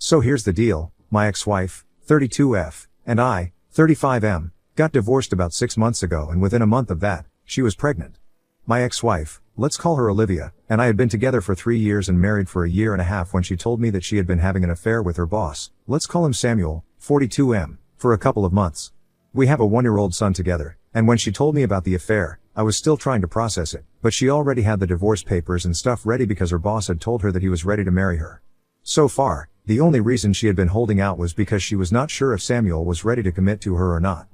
So here's the deal, my ex-wife, 32F, and I, 35M, got divorced about 6 months ago, and within a month of that, she was pregnant. My ex-wife, let's call her Olivia, and I had been together for 3 years and married for a year and a half when she told me that she had been having an affair with her boss, let's call him Samuel, 42M, for a couple of months. We have a 1-year-old son together, and when she told me about the affair, I was still trying to process it, but she already had the divorce papers and stuff ready because her boss had told her that he was ready to marry her. So far, the only reason she had been holding out was because she was not sure if Samuel was ready to commit to her or not.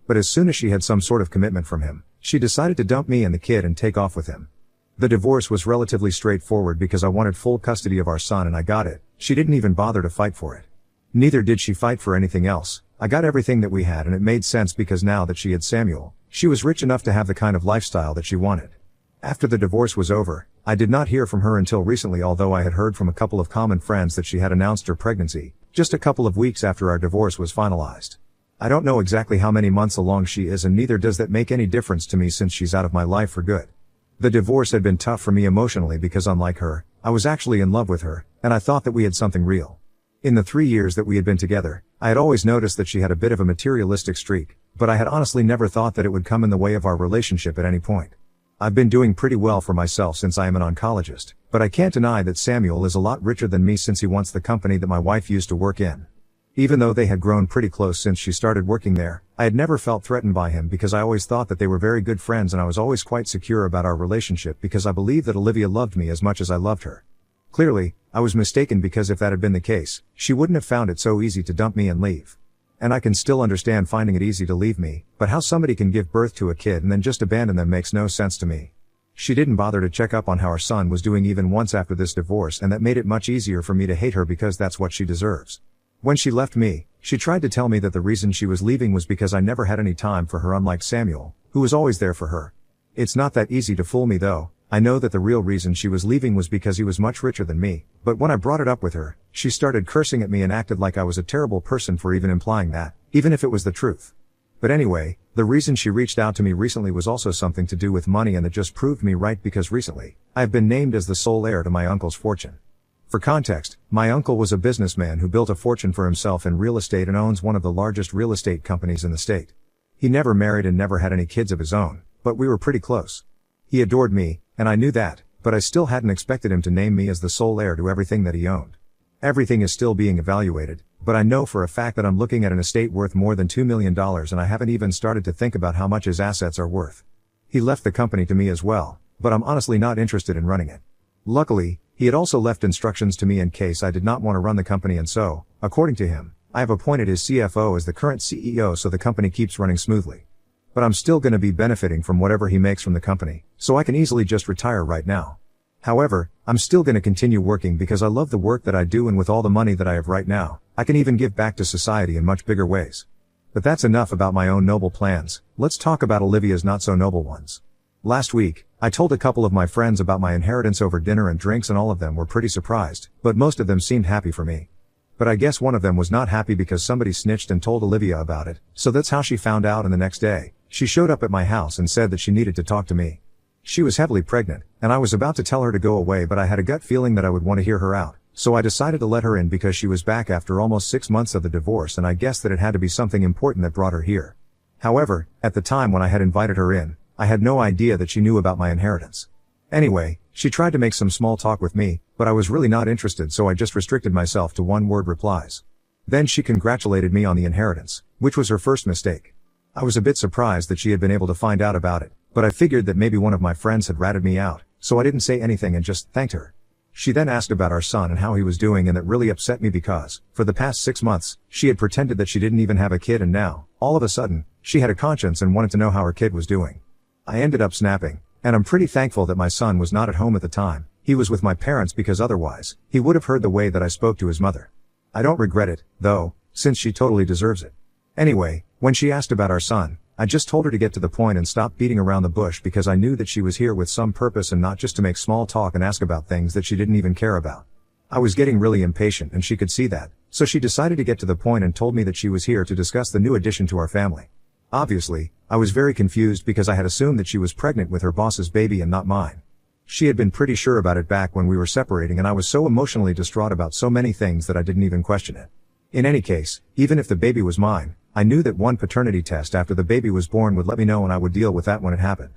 But as soon as she had some sort of commitment from him, she decided to dump me and the kid and take off with him. The divorce was relatively straightforward because I wanted full custody of our son and I got it. She didn't even bother to fight for it. Neither did she fight for anything else. I got everything that we had, and it made sense because now that she had Samuel, she was rich enough to have the kind of lifestyle that she wanted. After the divorce was over, I did not hear from her until recently, although I had heard from a couple of common friends that she had announced her pregnancy, just a couple of weeks after our divorce was finalized. I don't know exactly how many months along she is, and neither does that make any difference to me since she's out of my life for good. The divorce had been tough for me emotionally because unlike her, I was actually in love with her, and I thought that we had something real. In the 3 years that we had been together, I had always noticed that she had a bit of a materialistic streak, but I had honestly never thought that it would come in the way of our relationship at any point. I've been doing pretty well for myself since I am an oncologist, but I can't deny that Samuel is a lot richer than me since he wants the company that my wife used to work in. Even though they had grown pretty close since she started working there, I had never felt threatened by him because I always thought that they were very good friends, and I was always quite secure about our relationship because I believed that Olivia loved me as much as I loved her. Clearly, I was mistaken because if that had been the case, she wouldn't have found it so easy to dump me and leave. And I can still understand finding it easy to leave me, but how somebody can give birth to a kid and then just abandon them makes no sense to me. She didn't bother to check up on how our son was doing even once after this divorce, and that made it much easier for me to hate her because that's what she deserves. When she left me, she tried to tell me that the reason she was leaving was because I never had any time for her, unlike Samuel, who was always there for her. It's not that easy to fool me though. I know that the real reason she was leaving was because he was much richer than me, but when I brought it up with her, she started cursing at me and acted like I was a terrible person for even implying that, even if it was the truth. But anyway, the reason she reached out to me recently was also something to do with money, and that just proved me right because recently, I have been named as the sole heir to my uncle's fortune. For context, my uncle was a businessman who built a fortune for himself in real estate and owns one of the largest real estate companies in the state. He never married and never had any kids of his own, but we were pretty close. He adored me, and I knew that, but I still hadn't expected him to name me as the sole heir to everything that he owned. Everything is still being evaluated, but I know for a fact that I'm looking at an estate worth more than $2 million, and I haven't even started to think about how much his assets are worth. He left the company to me as well, but I'm honestly not interested in running it. Luckily, he had also left instructions to me in case I did not want to run the company, and so, according to him, I have appointed his CFO as the current CEO so the company keeps running smoothly. But I'm still going to be benefiting from whatever he makes from the company, so I can easily just retire right now. However, I'm still going to continue working because I love the work that I do, and with all the money that I have right now, I can even give back to society in much bigger ways. But that's enough about my own noble plans. Let's talk about Olivia's not so noble ones. Last week, I told a couple of my friends about my inheritance over dinner and drinks, and all of them were pretty surprised, but most of them seemed happy for me. But I guess one of them was not happy because somebody snitched and told Olivia about it, so that's how she found out, and the next day, she showed up at my house and said that she needed to talk to me. She was heavily pregnant, and I was about to tell her to go away, but I had a gut feeling that I would want to hear her out, so I decided to let her in because she was back after almost 6 months of the divorce, and I guessed that it had to be something important that brought her here. However, at the time when I had invited her in, I had no idea that she knew about my inheritance. Anyway, she tried to make some small talk with me, but I was really not interested, so I just restricted myself to one-word replies. Then she congratulated me on the inheritance, which was her first mistake. I was a bit surprised that she had been able to find out about it, but I figured that maybe one of my friends had ratted me out, so I didn't say anything and just thanked her. She then asked about our son and how he was doing, and that really upset me because, for the past 6 months, she had pretended that she didn't even have a kid, and now, all of a sudden, she had a conscience and wanted to know how her kid was doing. I ended up snapping, and I'm pretty thankful that my son was not at home at the time. He was with my parents because otherwise, he would have heard the way that I spoke to his mother. I don't regret it, though, since she totally deserves it. Anyway, when she asked about our son, I just told her to get to the point and stop beating around the bush because I knew that she was here with some purpose and not just to make small talk and ask about things that she didn't even care about. I was getting really impatient and she could see that, so she decided to get to the point and told me that she was here to discuss the new addition to our family. Obviously, I was very confused because I had assumed that she was pregnant with her boss's baby and not mine. She had been pretty sure about it back when we were separating, and I was so emotionally distraught about so many things that I didn't even question it. In any case, even if the baby was mine, I knew that one paternity test after the baby was born would let me know, and I would deal with that when it happened.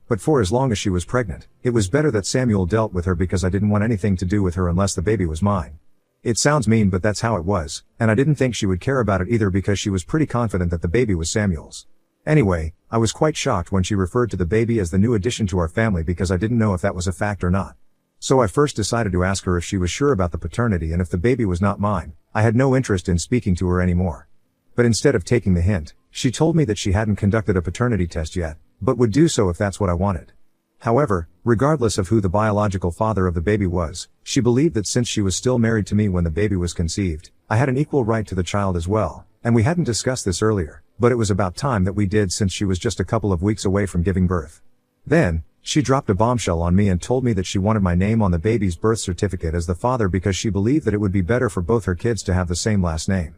But for as long as she was pregnant, it was better that Samuel dealt with her because I didn't want anything to do with her unless the baby was mine. It sounds mean, but that's how it was, and I didn't think she would care about it either because she was pretty confident that the baby was Samuel's. Anyway, I was quite shocked when she referred to the baby as the new addition to our family because I didn't know if that was a fact or not. So I first decided to ask her if she was sure about the paternity, and if the baby was not mine, I had no interest in speaking to her anymore. But instead of taking the hint, she told me that she hadn't conducted a paternity test yet, but would do so if that's what I wanted. However, regardless of who the biological father of the baby was, she believed that since she was still married to me when the baby was conceived, I had an equal right to the child as well, and we hadn't discussed this earlier, but it was about time that we did since she was just a couple of weeks away from giving birth. Then, she dropped a bombshell on me and told me that she wanted my name on the baby's birth certificate as the father because she believed that it would be better for both her kids to have the same last name.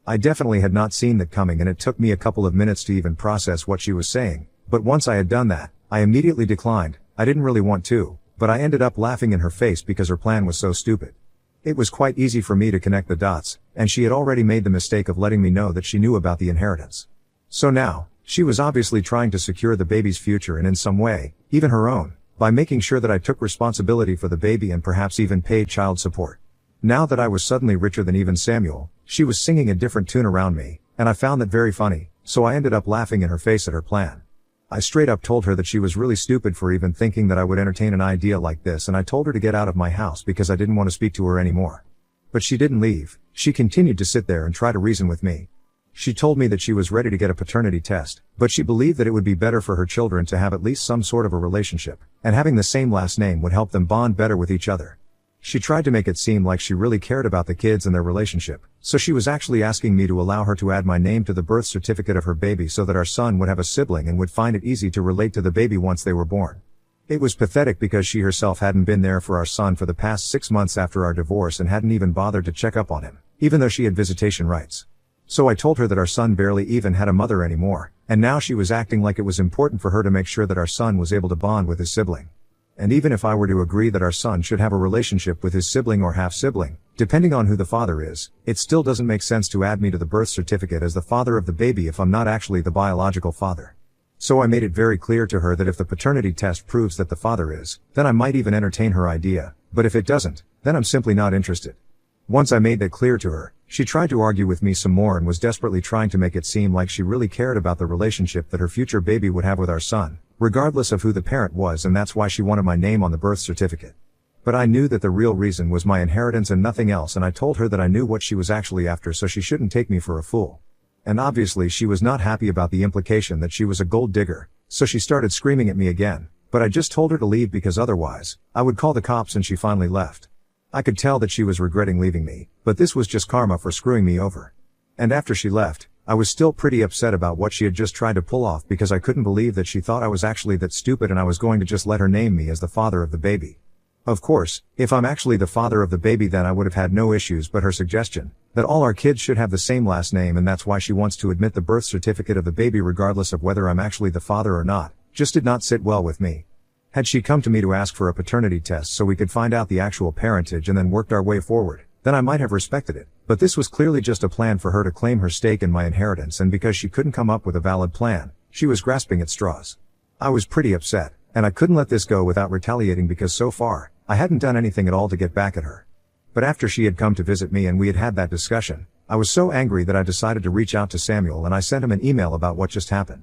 I definitely had not seen that coming, and it took me a couple of minutes to even process what she was saying, but once I had done that, I immediately declined. I didn't really want to, but I ended up laughing in her face because her plan was so stupid. It was quite easy for me to connect the dots, and she had already made the mistake of letting me know that she knew about the inheritance. So now, she was obviously trying to secure the baby's future, and in some way, even her own, by making sure that I took responsibility for the baby and perhaps even paid child support. Now that I was suddenly richer than even Samuel, she was singing a different tune around me, and I found that very funny, so I ended up laughing in her face at her plan. I straight up told her that she was really stupid for even thinking that I would entertain an idea like this, and I told her to get out of my house because I didn't want to speak to her anymore. But she didn't leave. She continued to sit there and try to reason with me. She told me that she was ready to get a paternity test, but she believed that it would be better for her children to have at least some sort of a relationship, and having the same last name would help them bond better with each other. She tried to make it seem like she really cared about the kids and their relationship, so she was actually asking me to allow her to add my name to the birth certificate of her baby so that our son would have a sibling and would find it easy to relate to the baby once they were born. It was pathetic because she herself hadn't been there for our son for the past 6 months after our divorce and hadn't even bothered to check up on him, even though she had visitation rights. So I told her that our son barely even had a mother anymore, and now she was acting like it was important for her to make sure that our son was able to bond with his sibling. And even if I were to agree that our son should have a relationship with his sibling or half-sibling, depending on who the father is, it still doesn't make sense to add me to the birth certificate as the father of the baby if I'm not actually the biological father. So I made it very clear to her that if the paternity test proves that the father is, then I might even entertain her idea, but if it doesn't, then I'm simply not interested. Once I made that clear to her, she tried to argue with me some more and was desperately trying to make it seem like she really cared about the relationship that her future baby would have with our son, regardless of who the parent was, and that's why she wanted my name on the birth certificate. But I knew that the real reason was my inheritance and nothing else, and I told her that I knew what she was actually after, so she shouldn't take me for a fool. And obviously she was not happy about the implication that she was a gold digger, so she started screaming at me again, but I just told her to leave because otherwise, I would call the cops, and she finally left. I could tell that she was regretting leaving me, but this was just karma for screwing me over. And after she left, I was still pretty upset about what she had just tried to pull off because I couldn't believe that she thought I was actually that stupid and I was going to just let her name me as the father of the baby. Of course, if I'm actually the father of the baby, then I would have had no issues, but her suggestion, that all our kids should have the same last name and that's why she wants to admit the birth certificate of the baby regardless of whether I'm actually the father or not, just did not sit well with me. Had she come to me to ask for a paternity test so we could find out the actual parentage and then worked our way forward, then I might have respected it, but this was clearly just a plan for her to claim her stake in my inheritance, and because she couldn't come up with a valid plan, she was grasping at straws. I was pretty upset, and I couldn't let this go without retaliating because so far, I hadn't done anything at all to get back at her. But after she had come to visit me and we had had that discussion, I was so angry that I decided to reach out to Samuel and I sent him an email about what just happened.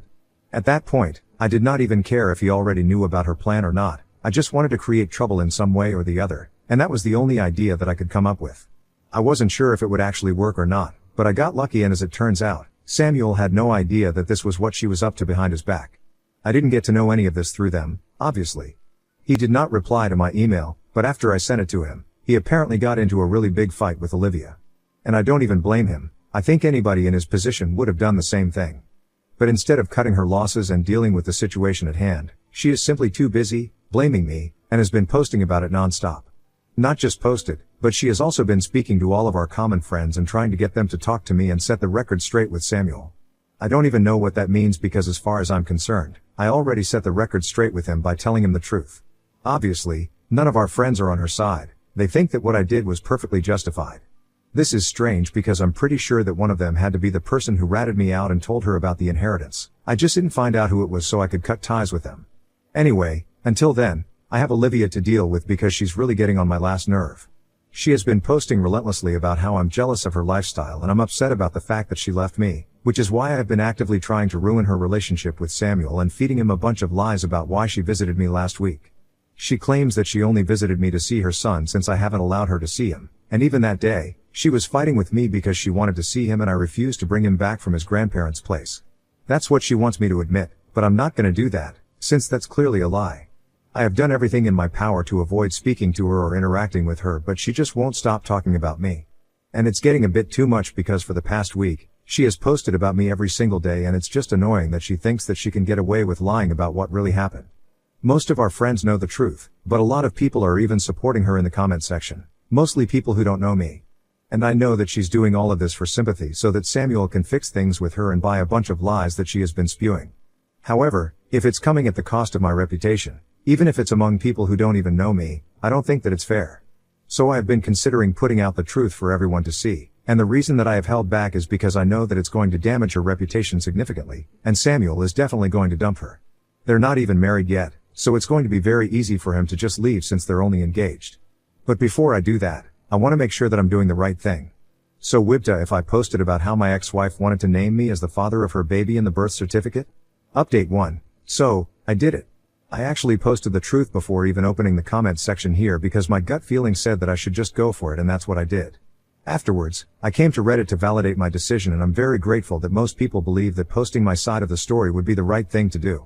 At that point, I did not even care if he already knew about her plan or not. I just wanted to create trouble in some way or the other, and that was the only idea that I could come up with. I wasn't sure if it would actually work or not, but I got lucky, and as it turns out, Samuel had no idea that this was what she was up to behind his back. I didn't get to know any of this through them, obviously. He did not reply to my email, but after I sent it to him, he apparently got into a really big fight with Olivia. And I don't even blame him. I think anybody in his position would have done the same thing. But instead of cutting her losses and dealing with the situation at hand, she is simply too busy, blaming me, and has been posting about it nonstop. Not just posted, but she has also been speaking to all of our common friends and trying to get them to talk to me and set the record straight with Samuel. I don't even know what that means because as far as I'm concerned, I already set the record straight with him by telling him the truth. Obviously, none of our friends are on her side. They think that what I did was perfectly justified. This is strange because I'm pretty sure that one of them had to be the person who ratted me out and told her about the inheritance. I just didn't find out who it was so I could cut ties with them. Anyway, until then, I have Olivia to deal with because she's really getting on my last nerve. She has been posting relentlessly about how I'm jealous of her lifestyle and I'm upset about the fact that she left me, which is why I have been actively trying to ruin her relationship with Samuel and feeding him a bunch of lies about why she visited me last week. She claims that she only visited me to see her son since I haven't allowed her to see him, and even that day, she was fighting with me because she wanted to see him and I refused to bring him back from his grandparents' place. That's what she wants me to admit, but I'm not gonna do that, since that's clearly a lie. I have done everything in my power to avoid speaking to her or interacting with her, but she just won't stop talking about me. And it's getting a bit too much because for the past week, she has posted about me every single day and it's just annoying that she thinks that she can get away with lying about what really happened. Most of our friends know the truth, but a lot of people are even supporting her in the comment section, mostly people who don't know me. And I know that she's doing all of this for sympathy so that Samuel can fix things with her and buy a bunch of lies that she has been spewing. However, if it's coming at the cost of my reputation, even if it's among people who don't even know me, I don't think that it's fair. So I have been considering putting out the truth for everyone to see, and the reason that I have held back is because I know that it's going to damage her reputation significantly, and Samuel is definitely going to dump her. They're not even married yet, so it's going to be very easy for him to just leave since they're only engaged. But before I do that, I want to make sure that I'm doing the right thing. So Wibta, if I posted about how my ex-wife wanted to name me as the father of her baby in the birth certificate? Update 1. So, I did it. I actually posted the truth before even opening the comments section here because my gut feeling said that I should just go for it and that's what I did. Afterwards, I came to Reddit to validate my decision and I'm very grateful that most people believe that posting my side of the story would be the right thing to do.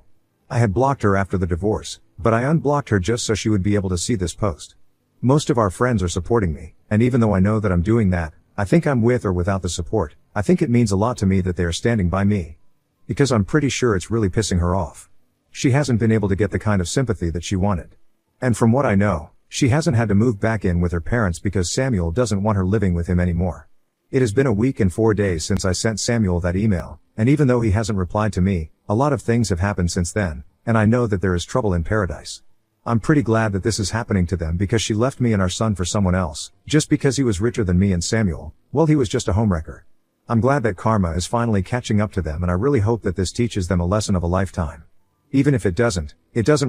I had blocked her after the divorce, but I unblocked her just so she would be able to see this post. Most of our friends are supporting me, and even though I know that I'm doing that, I think I'm with or without the support, I think it means a lot to me that they are standing by me. Because I'm pretty sure it's really pissing her off. She hasn't been able to get the kind of sympathy that she wanted. And from what I know, she hasn't had to move back in with her parents because Samuel doesn't want her living with him anymore. It has been a week and 4 days since I sent Samuel that email, and even though he hasn't replied to me, a lot of things have happened since then, and I know that there is trouble in paradise. I'm pretty glad that this is happening to them because she left me and our son for someone else, just because he was richer than me and Samuel. Well, he was just a homewrecker. I'm glad that karma is finally catching up to them and I really hope that this teaches them a lesson of a lifetime. Even if it doesn't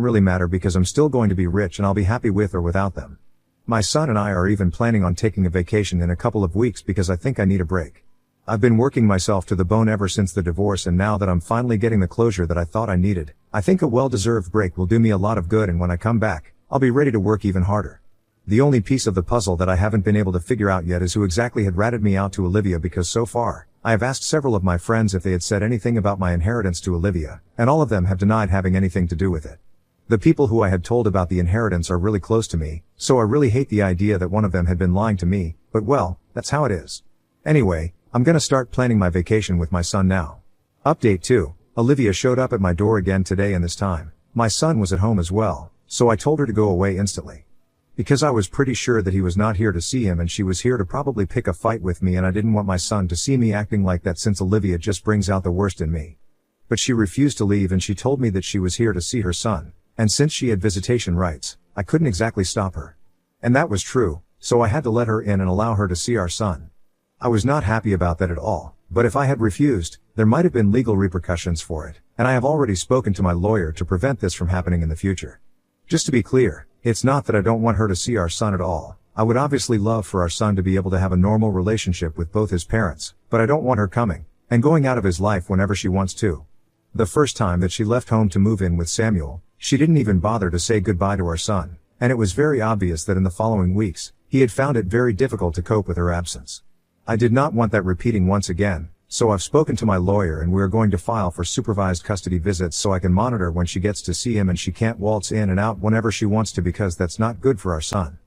really matter because I'm still going to be rich and I'll be happy with or without them. My son and I are even planning on taking a vacation in a couple of weeks because I think I need a break. I've been working myself to the bone ever since the divorce and now that I'm finally getting the closure that I thought I needed, I think a well-deserved break will do me a lot of good and when I come back, I'll be ready to work even harder. The only piece of the puzzle that I haven't been able to figure out yet is who exactly had ratted me out to Olivia because so far, I have asked several of my friends if they had said anything about my inheritance to Olivia, and all of them have denied having anything to do with it. The people who I had told about the inheritance are really close to me, so I really hate the idea that one of them had been lying to me, but well, that's how it is. Anyway, I'm gonna start planning my vacation with my son now. Update 2. Olivia showed up at my door again today and this time, my son was at home as well, so I told her to go away instantly. Because I was pretty sure that he was not here to see him and she was here to probably pick a fight with me and I didn't want my son to see me acting like that since Olivia just brings out the worst in me. But she refused to leave and she told me that she was here to see her son, and since she had visitation rights, I couldn't exactly stop her. And that was true, so I had to let her in and allow her to see our son. I was not happy about that at all, but if I had refused, there might have been legal repercussions for it, and I have already spoken to my lawyer to prevent this from happening in the future. Just to be clear, it's not that I don't want her to see our son at all. I would obviously love for our son to be able to have a normal relationship with both his parents, but I don't want her coming and going out of his life whenever she wants to. The first time that she left home to move in with Samuel, she didn't even bother to say goodbye to our son, and it was very obvious that in the following weeks, he had found it very difficult to cope with her absence. I did not want that repeating once again, so I've spoken to my lawyer and we are going to file for supervised custody visits so I can monitor when she gets to see him and she can't waltz in and out whenever she wants to because that's not good for our son.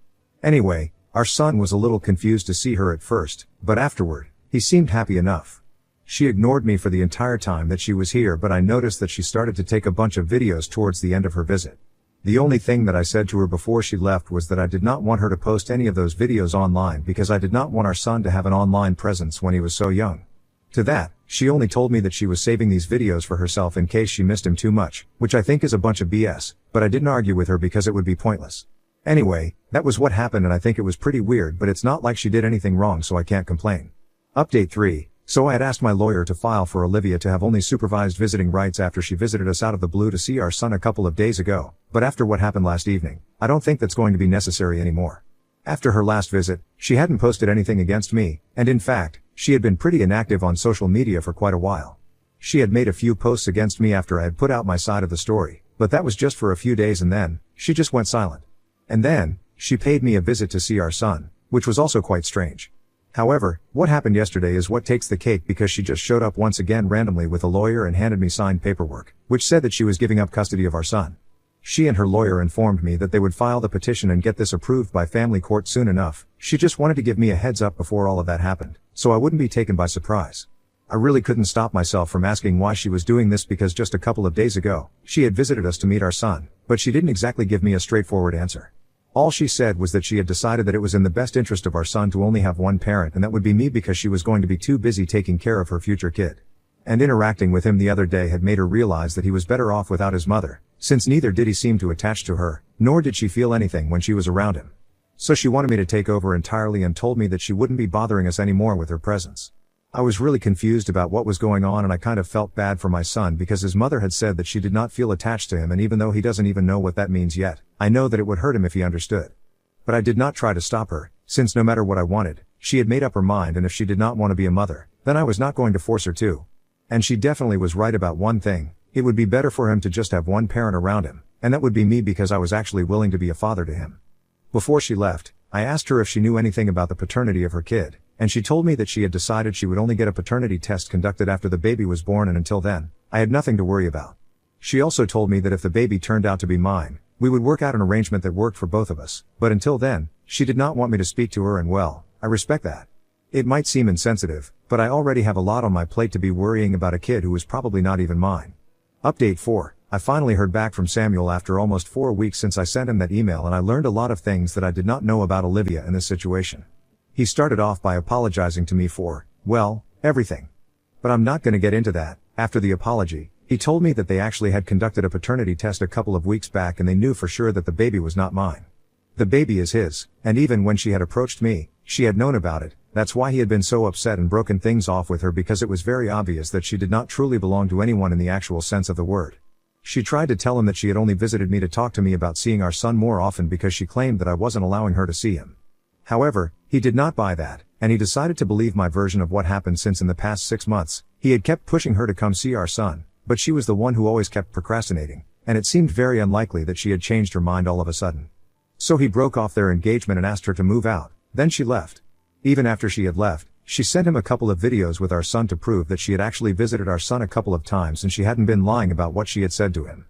Anyway, our son was a little confused to see her at first, but afterward, he seemed happy enough. She ignored me for the entire time that she was here, but I noticed that she started to take a bunch of videos towards the end of her visit. The only thing that I said to her before she left was that I did not want her to post any of those videos online because I did not want our son to have an online presence when he was so young. To that, She only told me that she was saving these videos for herself in case she missed him too much, which I think is a bunch of BS, but I didn't argue with her because it would be pointless. Anyway, that was what happened and I think it was pretty weird, but it's not like she did anything wrong, so I can't complain. Update 3. So I had asked my lawyer to file for Olivia to have only supervised visiting rights after she visited us out of the blue to see our son a couple of days ago, but after what happened last evening, I don't think that's going to be necessary anymore. After her last visit, she hadn't posted anything against me, and in fact, she had been pretty inactive on social media for quite a while. She had made a few posts against me after I had put out my side of the story, but that was just for a few days and then, she just went silent. And then, she paid me a visit to see our son, which was also quite strange. However, what happened yesterday is what takes the cake because she just showed up once again randomly with a lawyer and handed me signed paperwork, which said that she was giving up custody of our son. She and her lawyer informed me that they would file the petition and get this approved by family court soon enough. She just wanted to give me a heads up before all of that happened, so I wouldn't be taken by surprise. I really couldn't stop myself from asking why she was doing this because just a couple of days ago, she had visited us to meet our son, but she didn't exactly give me a straightforward answer. All she said was that she had decided that it was in the best interest of our son to only have one parent, and that would be me because she was going to be too busy taking care of her future kid. And interacting with him the other day had made her realize that he was better off without his mother, since neither did he seem to attach to her, nor did she feel anything when she was around him. So she wanted me to take over entirely and told me that she wouldn't be bothering us anymore with her presence. I was really confused about what was going on, and I kind of felt bad for my son because his mother had said that she did not feel attached to him, and even though he doesn't even know what that means yet, I know that it would hurt him if he understood. But I did not try to stop her, since no matter what I wanted, she had made up her mind, and if she did not want to be a mother, then I was not going to force her to. And she definitely was right about one thing: it would be better for him to just have one parent around him, and that would be me because I was actually willing to be a father to him. Before she left, I asked her if she knew anything about the paternity of her kid, and she told me that she had decided she would only get a paternity test conducted after the baby was born, and until then, I had nothing to worry about. She also told me that if the baby turned out to be mine, we would work out an arrangement that worked for both of us, but until then, she did not want me to speak to her, and well, I respect that. It might seem insensitive, but I already have a lot on my plate to be worrying about a kid who is probably not even mine. Update 4. I finally heard back from Samuel after almost 4 weeks since I sent him that email, and I learned a lot of things that I did not know about Olivia in this situation. He started off by apologizing to me for, well, everything. But I'm not going to get into that. After the apology, he told me that they actually had conducted a paternity test a couple of weeks back and they knew for sure that the baby was not mine. The baby is his, and even when she had approached me, she had known about it. That's why he had been so upset and broken things off with her, because it was very obvious that she did not truly belong to anyone in the actual sense of the word. She tried to tell him that she had only visited me to talk to me about seeing our son more often because she claimed that I wasn't allowing her to see him. However, he did not buy that, and he decided to believe my version of what happened, since in the past 6 months, he had kept pushing her to come see our son, but she was the one who always kept procrastinating, and it seemed very unlikely that she had changed her mind all of a sudden. So he broke off their engagement and asked her to move out, then she left. Even after she had left, she sent him a couple of videos with our son to prove that she had actually visited our son a couple of times and she hadn't been lying about what she had said to him.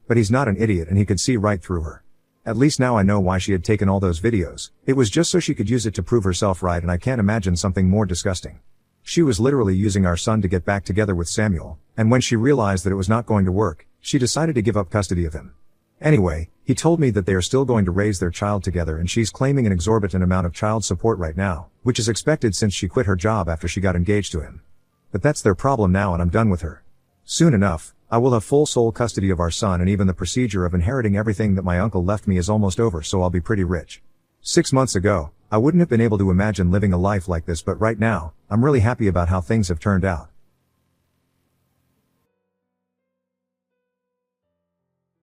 But he's not an idiot and he could see right through her. At least now I know why she had taken all those videos. It was just so she could use it to prove herself right, and I can't imagine something more disgusting. She was literally using our son to get back together with Samuel, and when she realized that it was not going to work, she decided to give up custody of him. Anyway, he told me that they are still going to raise their child together, and she's claiming an exorbitant amount of child support right now, which is expected since she quit her job after she got engaged to him. But that's their problem now, and I'm done with her. Soon enough, I will have full sole custody of our son, and even the procedure of inheriting everything that my uncle left me is almost over, so I'll be pretty rich. 6 months ago, I wouldn't have been able to imagine living a life like this, but right now, I'm really happy about how things have turned out.